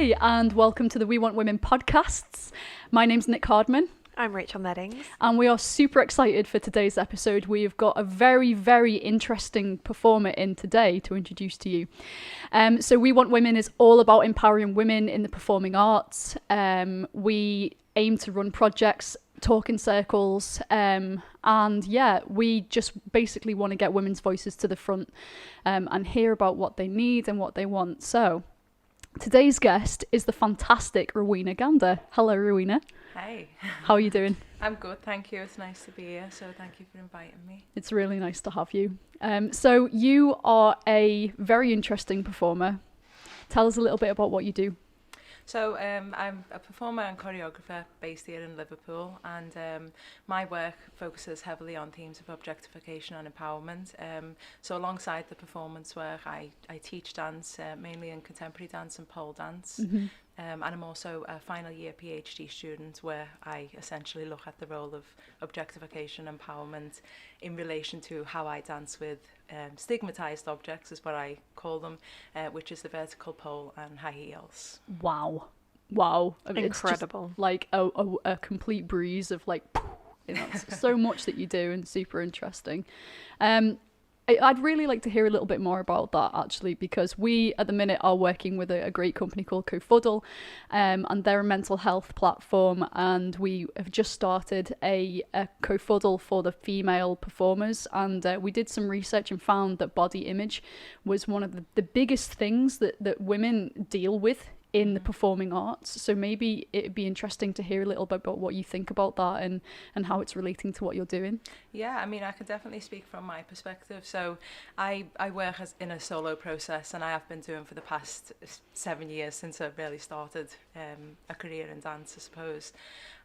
Hi, and welcome to the We Want Women podcasts. My name's Nick Hardman. I'm Rachel Meddings. And we are super excited for today's episode. We've got a very, very interesting performer in today to introduce to you. So We Want Women is all about empowering women in the performing arts. We aim to run projects, talk in circles, and we just basically want to get women's voices to the front and hear about what they need and what they want. So today's guest is the fantastic Rowena Gander. Hello, Rowena. Hey. How are you doing? I'm good, thank you. It's nice to be here, so thank you for inviting me. It's really nice to have you. So you are a very interesting performer. Tell us a little bit about what you do. So I'm a performer and choreographer based here in Liverpool, and my work focuses heavily on themes of objectification and empowerment. So alongside the performance work, I teach dance, mainly in contemporary dance and pole dance. Mm-hmm. And I'm also a final year PhD student where I essentially look at the role of objectification and empowerment in relation to how I dance with stigmatized objects, is what I call them, which is the vertical pole and high heels. Wow. Incredible. It's just like a complete breeze of like, so much that you do and super interesting. I'd really like to hear a little bit more about that, actually, because we at the minute are working with a great company called Cofuddle, and they're a mental health platform, and we have just started a Cofuddle for the female performers, and we did some research and found that body image was one of the biggest things that women deal with in the performing arts. So maybe it'd be interesting to hear a little bit about what you think about that and how it's relating to what you're doing. Yeah, I mean, I can definitely speak from my perspective. So I work in a solo process, and I have been doing for the past 7 years since I really started a career in dance, I suppose.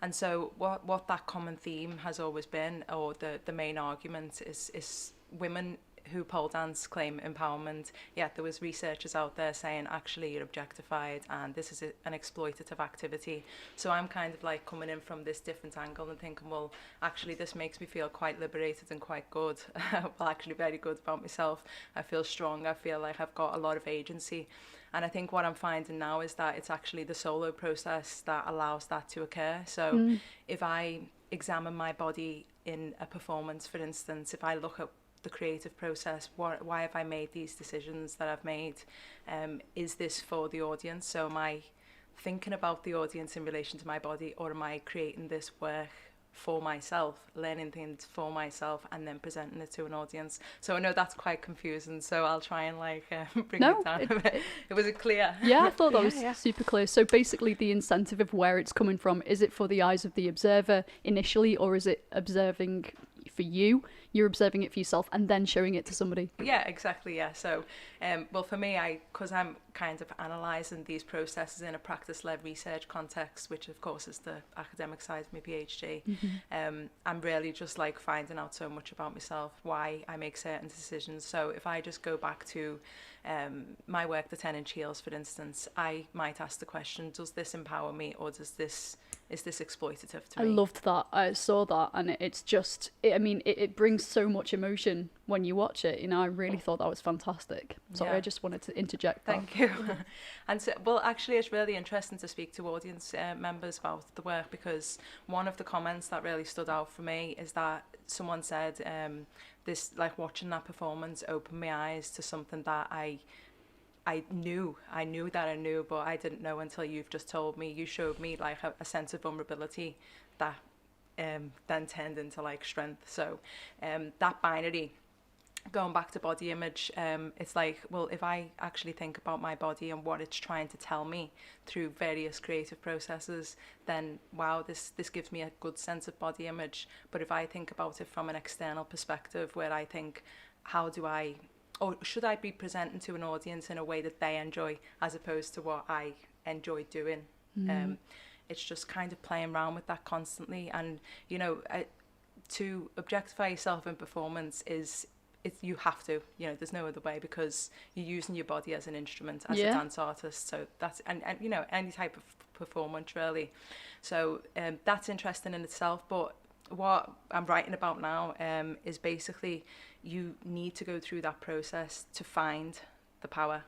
And so what that common theme has always been, or the main argument, is women who pole dance claim empowerment, yet there was researchers out there saying actually you're objectified and this is an exploitative activity. So I'm kind of like coming in from this different angle and thinking, well, actually this makes me feel quite liberated and quite good. Well, actually very good about myself. I feel strong. I feel like I've got a lot of agency. And I think what I'm finding now is that it's actually the solo process that allows that to occur. So if I examine my body in a performance, for instance, if I look at the creative process, why have I made these decisions that I've made? Is this for the audience? So am I thinking about the audience in relation to my body, or am I creating this work for myself, learning things for myself and then presenting it to an audience? So I know that's quite confusing, so I'll try and bring it down a bit. Was it clear? Yeah, I thought that was super clear. So basically the incentive of where it's coming from, is it for the eyes of the observer initially, or is it observing for you? You're observing it for yourself and then showing it to somebody. Yeah, exactly. Yeah. So, well, for me, because I'm kind of analysing these processes in a practice-led research context, which of course is the academic side of my PhD, I'm really just like finding out so much about myself, why I make certain decisions. So if I just go back to my work, the 10-inch heels, for instance, I might ask the question, does this empower me, or is this exploitative to me? I loved that. I saw that, and it's just, it brings so much emotion when you watch it. I really thought that was fantastic. Sorry, I just wanted to interject that. Thank you. And so, well, actually, it's really interesting to speak to audience members about the work, because one of the comments that really stood out for me is that someone said, this, like, watching that performance opened my eyes to something that I knew that I knew, but I didn't know until you've just told me. You showed me like a sense of vulnerability that then turned into like strength. So that binary, going back to body image, it's like, well, if I actually think about my body and what it's trying to tell me through various creative processes, then wow, this gives me a good sense of body image. But if I think about it from an external perspective, where I think, how do I, or should I be presenting to an audience in a way that they enjoy, as opposed to what I enjoy doing? It's just kind of playing around with that constantly. And to objectify yourself in performance you have to, there's no other way, because you're using your body as an instrument, as a dance artist. So that's, and any type of performance really. So that's interesting in itself. But what I'm writing about now is basically you need to go through that process to find the power.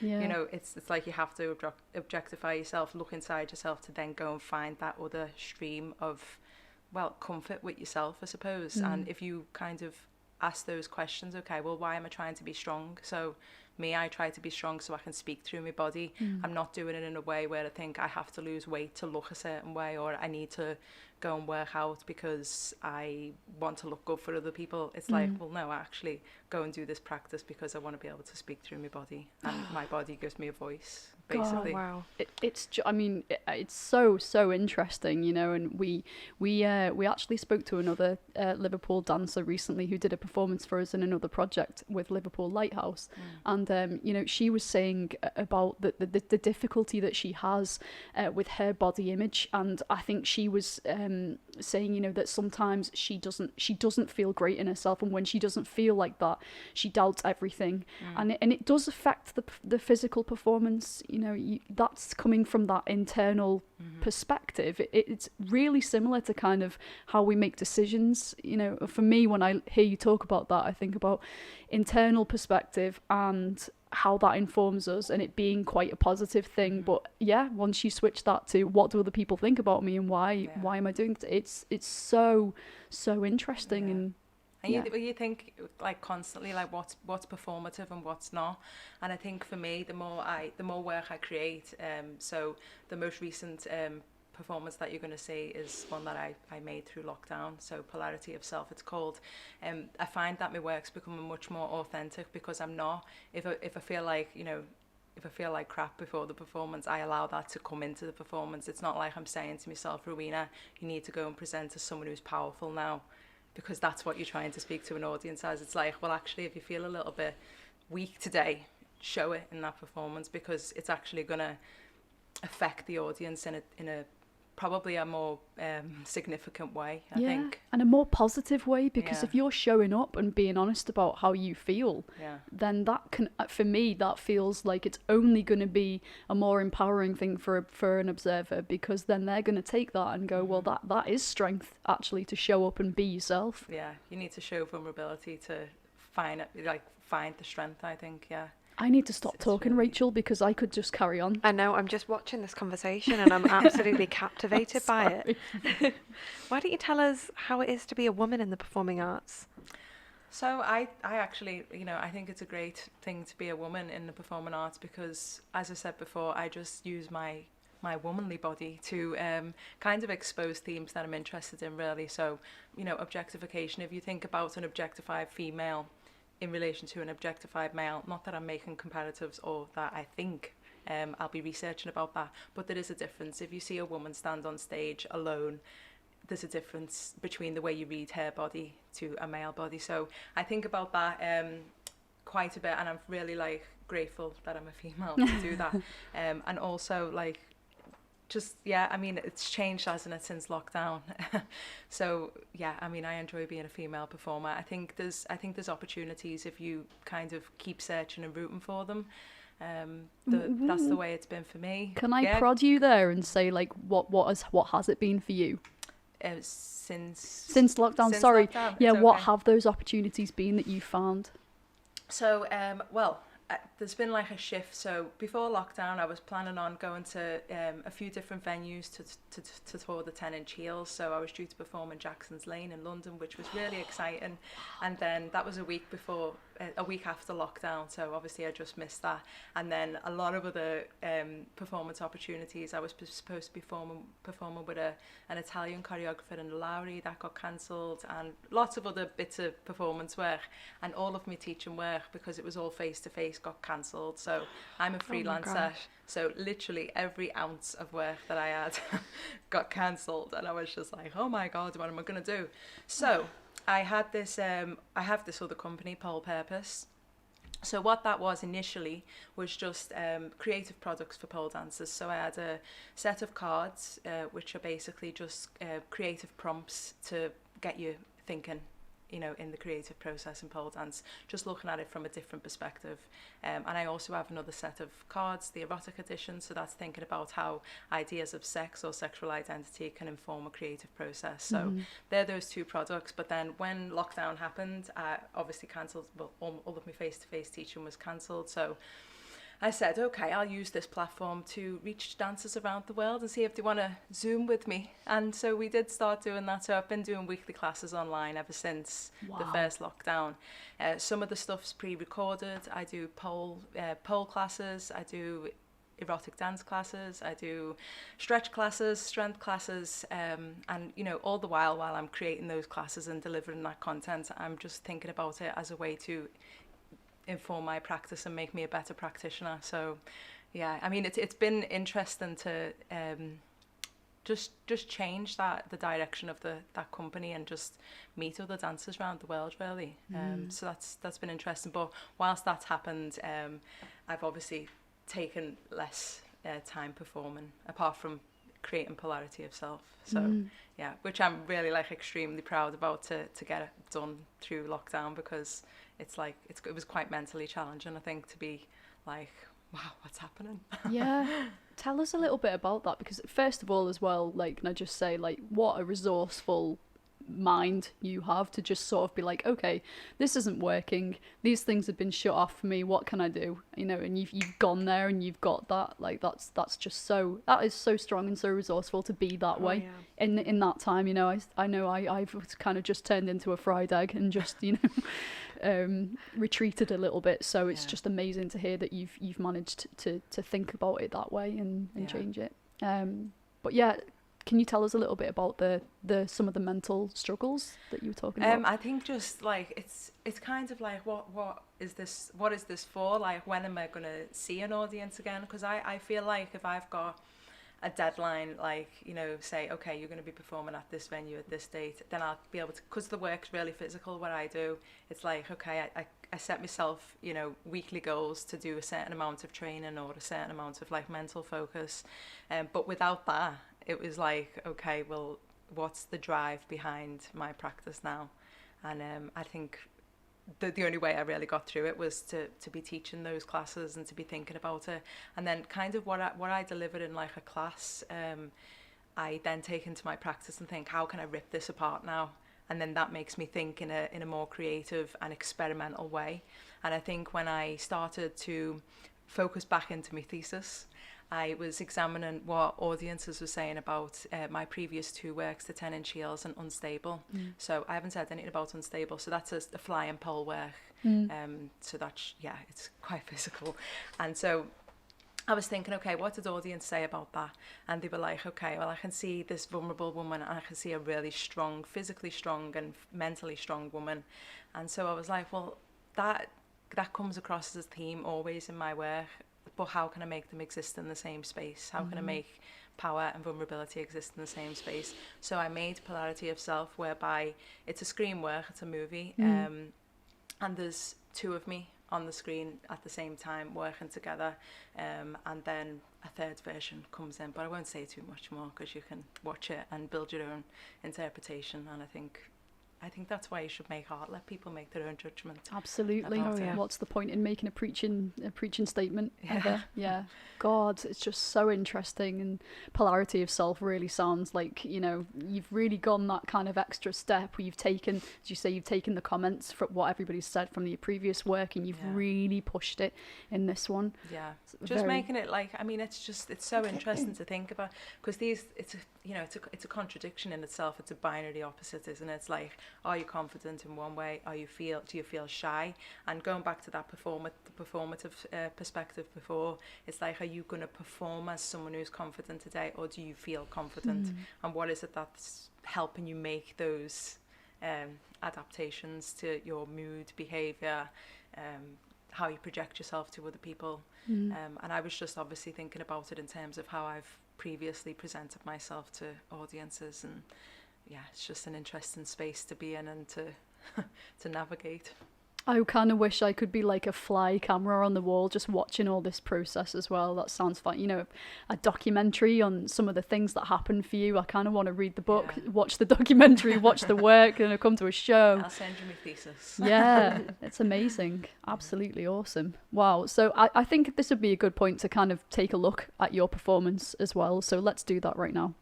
Yeah. You know, it's like you have to objectify yourself, look inside yourself to then go and find that other stream of, well, comfort with yourself, I suppose. And if you kind of ask those questions, okay, well, why am I trying to be strong? So I try to be strong so I can speak through my body. I'm not doing it in a way where I think I have to lose weight to look a certain way, or I need to go and work out because I want to look good for other people. It's like, well, no, I actually go and do this practice because I want to be able to speak through my body, and my body gives me a voice, basically. Oh, wow. It's so interesting, you know. And we actually spoke to another Liverpool dancer recently who did a performance for us in another project with Liverpool Lighthouse, and you know, she was saying about the difficulty that she has with her body image, and I think she was saying, you know, that sometimes she doesn't feel great in herself, and when she doesn't feel like that, she doubts everything, and it does affect the physical performance. You know, that's coming from that internal perspective. It's really similar to kind of how we make decisions. You know, for me, when I hear you talk about that, I think about internal perspective and how that informs us, and it being quite a positive thing. But yeah, once you switch that to what do other people think about me and why am I doing it, it's so interesting. And you think like constantly like what's performative and what's not. And I think for me, the more work I create, so the most recent performance that you're going to see is one that I made through lockdown, so Polarity of Self it's called. I find that my work's becoming much more authentic because I'm not, if I feel like, you know, if I feel like crap before the performance, I allow that to come into the performance. It's not like I'm saying to myself, Rowena, you need to go and present as someone who's powerful now, because that's what you're trying to speak to an audience as. It's like, well, actually, if you feel a little bit weak today, show it in that performance, because it's actually going to affect the audience in a probably a more significant way, I think. And a more positive way, because Yeah. if you're showing up and being honest about how you feel, then that can, for me, that feels like it's only going to be a more empowering thing for an observer, because then they're going to take that and go, well, that is strength, actually, to show up and be yourself. Yeah, you need to show vulnerability to find the strength, I think. I need to stop It's talking, really... Rachel, because I could just carry on. I know, I'm just watching this conversation and I'm absolutely captivated by it. Why don't you tell us how it is to be a woman in the performing arts? So I actually, you know, I think it's a great thing to be a woman in the performing arts because, as I said before, I just use my womanly body to kind of expose themes that I'm interested in, really. So, you know, objectification, if you think about an objectified female in relation to an objectified male, not that I'm making comparatives or that I think I'll be researching about that, but there is a difference. If you see a woman stand on stage alone, there's a difference between the way you read her body to a male body. So I think about that quite a bit, and I'm really like grateful that I'm a female to do that. And also like, just, yeah, I mean, it's changed, hasn't it, since lockdown? So yeah, I mean, I enjoy being a female performer. I think there's opportunities if you kind of keep searching and rooting for them. That's the way it's been for me. Can I prod you there and say, like, what has it been for you? Since lockdown, sorry. Lockdown, yeah, okay. What have those opportunities been that you found? So, there's been like a shift. So before lockdown, I was planning on going to a few different venues to tour the 10-inch heels. So I was due to perform in Jackson's Lane in London, which was really exciting. And then that was a week after lockdown. So obviously I just missed that. And then a lot of other performance opportunities. I was supposed to be performing with an Italian choreographer in the Lowry that got cancelled, and lots of other bits of performance work, and all of my teaching work, because it was all face-to-face, got cancelled. So I'm a freelancer, so literally every ounce of work that I had got cancelled, and I was just like, oh my god, what am I going to do? So I have this other company, Pole Purpose. So what that was initially was just creative products for pole dancers. So I had a set of cards, which are basically just creative prompts to get you thinking, you know, in the creative process in pole dance, just looking at it from a different perspective. And I also have another set of cards, the erotic edition, so that's thinking about how ideas of sex or sexual identity can inform a creative process. So they're those two products. But then when lockdown happened, I obviously cancelled, well, all of my face-to-face teaching was cancelled. So I said, okay, I'll use this platform to reach dancers around the world and see if they want to Zoom with me. And so we did start doing that. So I've been doing weekly classes online ever since the first lockdown. Some of the stuff's pre-recorded. I do pole classes. I do erotic dance classes. I do stretch classes, strength classes. And, you know, all the while I'm creating those classes and delivering that content, I'm just thinking about it as a way to inform my practice and make me a better practitioner. So yeah, I mean, it's been interesting to just change the direction of that company and just meet other dancers around the world, really. So that's been interesting. But whilst that's happened, I've obviously taken less time performing, apart from creating polarity of self. So yeah, which I'm really like extremely proud about to get it done through lockdown, because it's like it was quite mentally challenging, I think, to be like, wow, what's happening? Yeah. Tell us a little bit about that, because first of all, as well, like, can I just say, like, what a resourceful mind you have to just sort of be like, okay, this isn't working, these things have been shut off for me, what can I do, you know? And you've gone there and you've got that, like, that's just so, that is so strong and so resourceful to be that way. In that time, you know. I've kind of just turned into a fried egg and just, you know, retreated a little bit. So it's just amazing to hear that you've managed to think about it that way and change it. But yeah, can you tell us a little bit about the some of the mental struggles that you were talking about? I think just like it's kind of like what is this for? Like, when am I going to see an audience again? Because I feel like if I've got a deadline, like, you know, say, okay, you're going to be performing at this venue at this date, then I'll be able to, because the work's really physical, what I do, it's like, okay, I set myself, you know, weekly goals to do a certain amount of training or a certain amount of like mental focus. But without that, it was like, okay, well, what's the drive behind my practice now? And I think the only way I really got through it was to be teaching those classes and to be thinking about it. And then kind of what I delivered in like a class, I then take into my practice and think, how can I rip this apart now? And then that makes me think in a more creative and experimental way. And I think when I started to focus back into my thesis, I was examining what audiences were saying about my previous two works, the 10-inch heels and Unstable. So I haven't said anything about Unstable. So that's a fly and pole work. So that's, yeah, it's quite physical. And so I was thinking, okay, what did the audience say about that? And they were like, okay, well, I can see this vulnerable woman and I can see a really strong, physically strong and mentally strong woman. And so I was like, well, that comes across as a theme always in my work. But how can I make them exist in the same space? How can I make power and vulnerability exist in the same space? So I made Polarity of Self, whereby it's a screen work, it's a movie, and there's two of me on the screen at the same time working together, and then a third version comes in. But I won't say too much more, because you can watch it and build your own interpretation. And I think that's why you should make art. Let people make their own judgment. Absolutely. What's the point in making a preaching statement ever? Yeah. God, it's just so interesting. And Polarity of Self really sounds like, you know, you've really gone that kind of extra step where you've taken, as you say, you've taken the comments from what everybody's said from the previous work and you've really pushed it in this one. Yeah. Just making it like, I mean, it's so interesting to think about, because it's a contradiction in itself. It's a binary opposite, isn't it? It's like, are you confident in one way? Do you feel shy? And going back to that performative perspective before, it's like, are you going to perform as someone who's confident today, or do you feel confident? And what is it that's helping you make those adaptations to your mood, behaviour, how you project yourself to other people? And I was just obviously thinking about it in terms of how I've previously presented myself to audiences, and yeah, it's just an interesting space to be in and to navigate. I kind of wish I could be like a fly camera on the wall, just watching all this process as well. That sounds fun. You know, a documentary on some of the things that happen for you. I kind of want to read the book, watch the documentary, watch the work, and come to a show. I'll send you my thesis. Yeah, it's amazing. Absolutely awesome. Wow. So I think this would be a good point to kind of take a look at your performance as well. So let's do that right now.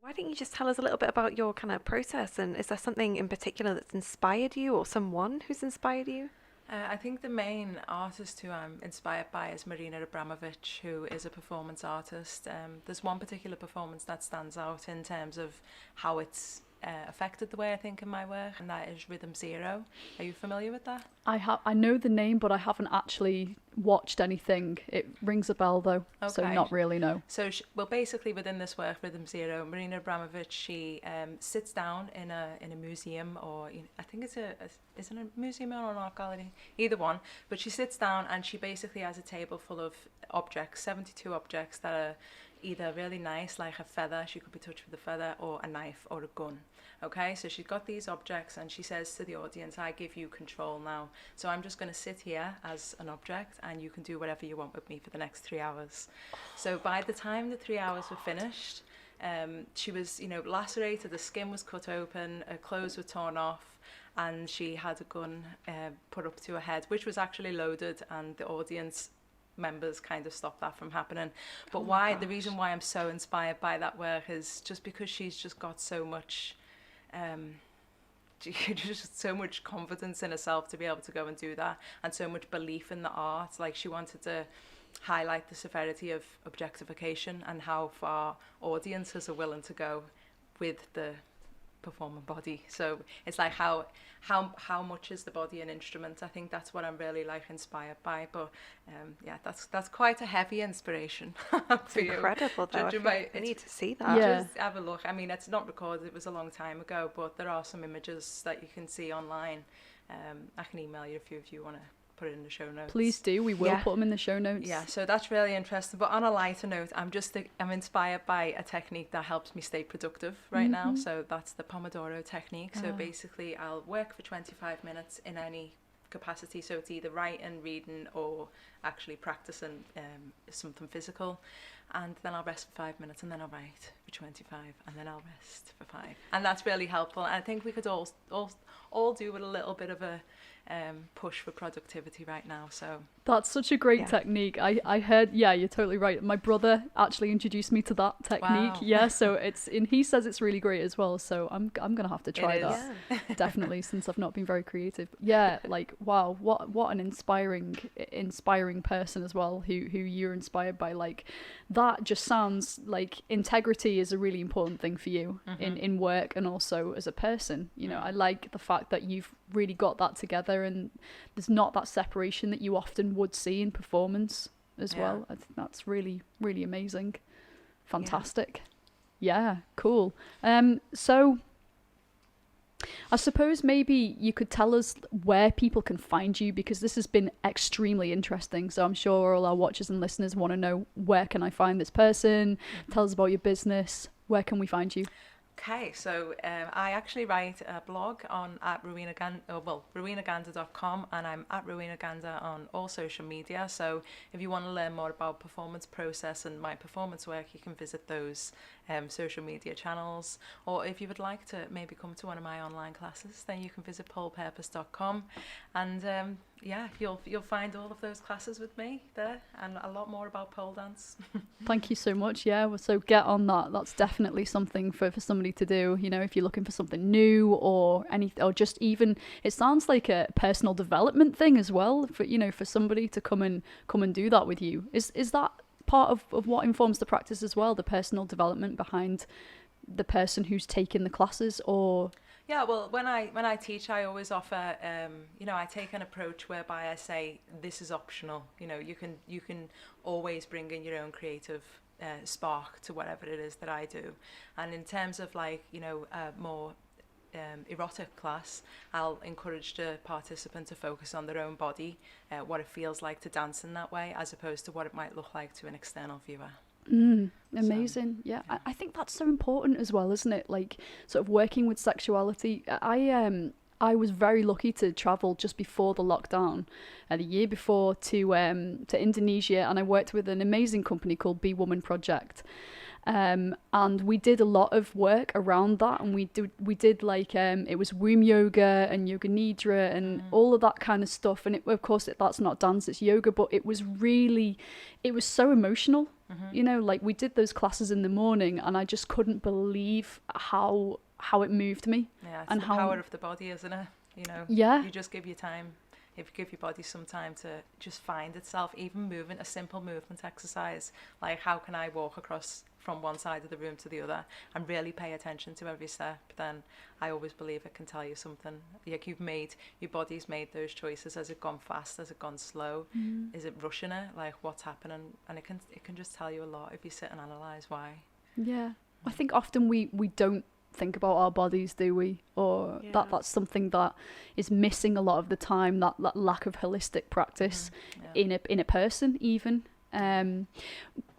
Why don't you just tell us a little bit about your kind of process, and is there something in particular that's inspired you or someone who's inspired you? I think the main artist who I'm inspired by is Marina Abramovich, who is a performance artist. There's one particular performance that stands out in terms of how it's affected the way I think in my work, and that is Rhythm Zero. Are you familiar with that? I know the name, but I haven't actually watched anything. It rings a bell though, so Okay. not really, no. So, well, basically within this work, Rhythm Zero, Marina Abramovich, she sits down in a museum, or I think it's is it a museum or an art gallery, either one. But she sits down and she basically has a table full of objects, 72 objects that are either really nice, like a feather, she could be touched with a feather, or a knife or a gun. Okay, so she's got these objects and she says to the audience, I give you control now. So I'm just going to sit here as an object and you can do whatever you want with me for the next 3 hours. So by the time the 3 hours were finished, she was, lacerated, the skin was cut open, her clothes were torn off, and she had a gun put up to her head, which was actually loaded, and the audience members kind of stopped that from happening. But the reason why I'm so inspired by that work is just because she's just got so much just so much confidence in herself to be able to go and do that, and so much belief in the art. Like, she wanted to highlight the severity of objectification and how far audiences are willing to go with the performing body. So it's like how much is the body an instrument? I think that's what I'm really inspired by. But that's quite a heavy inspiration. It's incredible though. I need to see that. Yeah. Just have a look. I mean, it's not recorded, it was a long time ago, but there are some images that you can see online. I can email you a few if you want to put it in the show notes. Please do. We will put them in the show notes. Yeah, so that's really interesting. But on a lighter note, I'm inspired by a technique that helps me stay productive right now. So that's the Pomodoro technique. So basically, I'll work for 25 minutes in any capacity. So it's either writing, reading, or actually practicing something physical. And then I'll rest for 5 minutes, and then I'll write for 25, and then I'll rest for 5. And that's really helpful. And I think we could all do with a little bit of a push for productivity right now. So that's such a great technique. I heard, you're totally right. My brother actually introduced me to that technique. Wow. Yeah, so he says it's really great as well. So I'm gonna have to try that. Yeah. Definitely, since I've not been very creative. Yeah, wow, what an inspiring person as well. Who you're inspired by. Like, that just sounds like integrity is a really important thing for you in work and also as a person. I like the fact that you've really got that together, and there's not that separation that you often would see in performance as well. I think that's really, really amazing. Fantastic. Yeah, cool. So I suppose maybe you could tell us where people can find you, because this has been extremely interesting. So I'm sure all our watchers and listeners want to know, where can I find this person? Tell us about your business. Where can we find you? Okay, so I actually write a blog on at rowenagander.com, and I'm at Rowena Gander on all social media. So if you want to learn more about performance process and my performance work, you can visit those social media channels. Or if you would like to maybe come to one of my online classes, then you can visit polepurpose.com, and yeah, you'll find all of those classes with me there, and a lot more about pole dance. Thank you so much. Yeah, well, so get on that. That's definitely something for somebody to do. You know, if you're looking for something new or anything, or just even, it sounds like a personal development thing as well. For for somebody to come and do that with you. Is that part of what informs the practice as well? The personal development behind the person who's taking the classes, or Yeah, well, when I teach, I always offer, I take an approach whereby I say this is optional. You can always bring in your own creative spark to whatever it is that I do. And in terms of a more erotic class, I'll encourage the participant to focus on their own body, what it feels like to dance in that way, as opposed to what it might look like to an external viewer. Amazing. So, yeah. I think that's so important as well, isn't it? Like, sort of working with sexuality. I was very lucky to travel just before the lockdown, the year before, to Indonesia, and I worked with an amazing company called Be Woman Project. And we did a lot of work around that, and we did like it was womb yoga and yoga nidra and all of that kind of stuff. And of course that's not dance, it's yoga, but it was so emotional. Like we did those classes in the morning, and I just couldn't believe how it moved me. Yeah, it's and the how power of the body, isn't it? Yeah. You just give your time. If you give your body some time to just find itself, even moving, a simple movement exercise, like how can I walk across from one side of the room to the other and really pay attention to every step, then I always believe it can tell you something. Like your body's made those choices. Has it gone fast? Has it gone slow? Is it rushing it? Like what's happening? And it can just tell you a lot if you sit and analyse why. Yeah. I think often we don't think about our bodies, do we? Or that's something that is missing a lot of the time, that lack of holistic practice in a person even.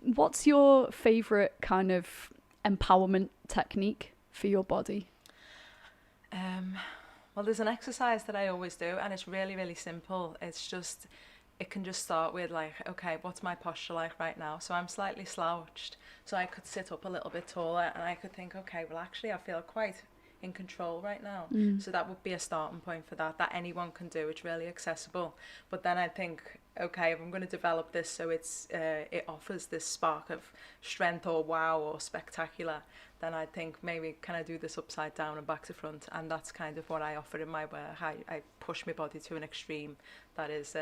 What's your favourite kind of empowerment technique for your body? Well, there's an exercise that I always do, and it's really, really simple. It can just start with like, okay, what's my posture like right now? So I'm slightly slouched, so I could sit up a little bit taller, and I could think, okay, well actually I feel quite in control right now. So that would be a starting point for that anyone can do. It's really accessible. But then I think, okay, if I'm going to develop this so it offers this spark of strength or wow or spectacular, then I think maybe can I do this upside down and back to front? And that's kind of what I offer in my work. I push my body to an extreme that is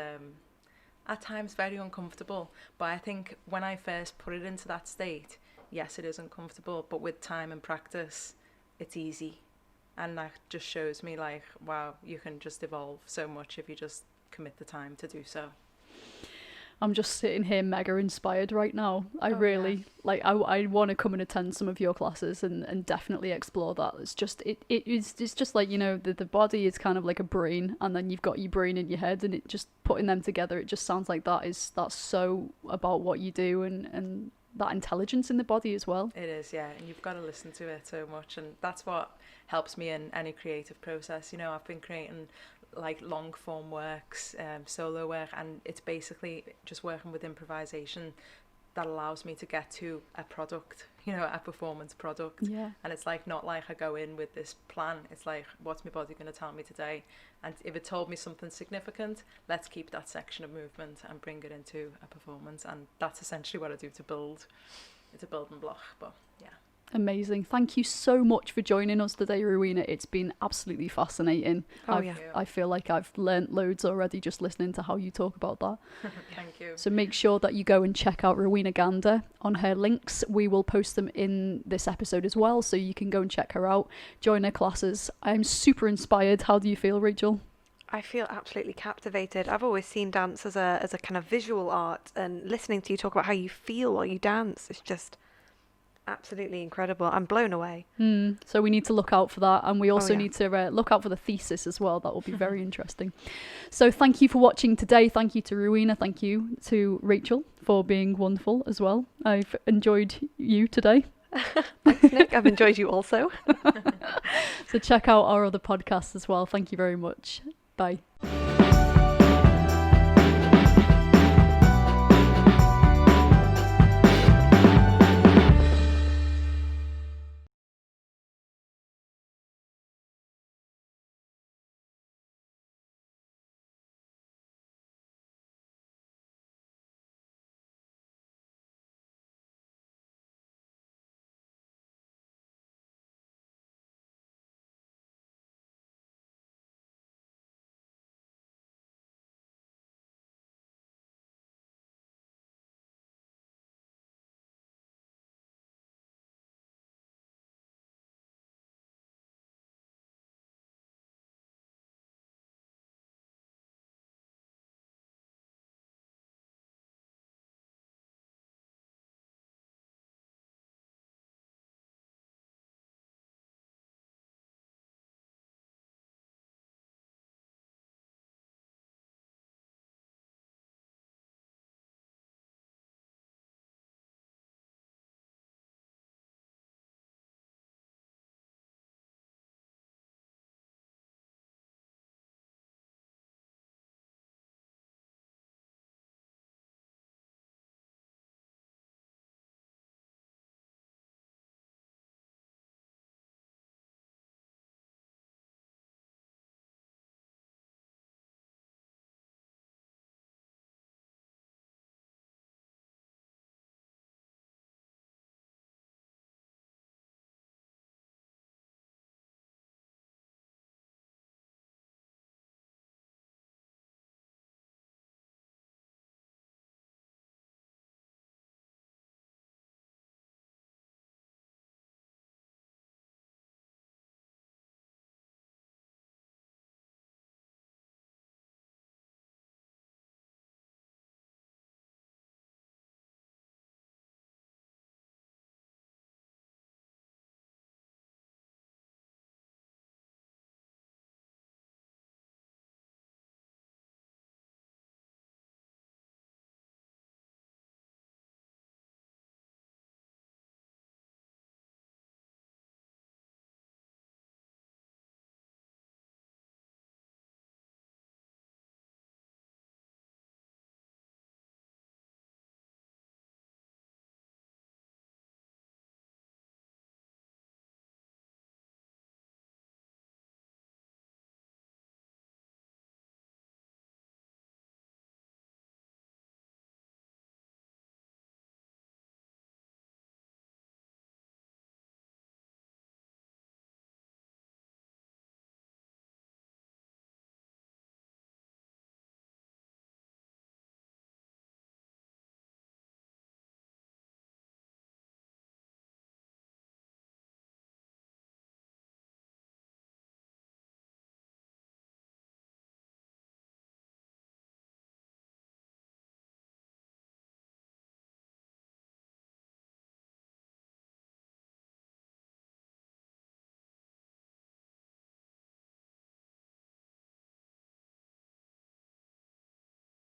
at times very uncomfortable, but I think when I first put it into that state, yes, it is uncomfortable, but with time and practice it's easy. And that just shows me like, wow, you can just evolve so much if you just commit the time to do so. I'm just sitting here mega inspired right now. I I want to come and attend some of your classes and definitely explore that. It's just it's just like, the body is kind of like a brain, and then you've got your brain in your head, and it just putting them together, it just sounds like that's so about what you do and that intelligence in the body as well. It is, yeah, and you've got to listen to it so much, and that's what helps me in any creative process. I've been creating like long form works, solo work, and it's basically just working with improvisation that allows me to get to a product, a performance product. Yeah. And it's like not like I go in with this plan. It's like, what's my body going to tell me today? And if it told me something significant, let's keep that section of movement and bring it into a performance. And that's essentially what I do to build. It's a building block, but yeah. Amazing. Thank you so much for joining us today, Rowena. It's been absolutely fascinating. I feel like I've learnt loads already just listening to how you talk about that. Thank you. So make sure that you go and check out Rowena Gander on her links. We will post them in this episode as well, so you can go and check her out, join her classes. I'm super inspired. How do you feel, Rachel? I feel absolutely captivated. I've always seen dance as a kind of visual art, and listening to you talk about how you feel while you dance, it's just absolutely incredible. I'm blown away. So we need to look out for that, and we also need to look out for the thesis as well. That will be very interesting. So thank you for watching today. Thank you to Rowena. Thank you to Rachel for being wonderful as well. I've enjoyed you today. Thanks, Nick. I've enjoyed you also. So check out our other podcasts as well. Thank you very much. Bye.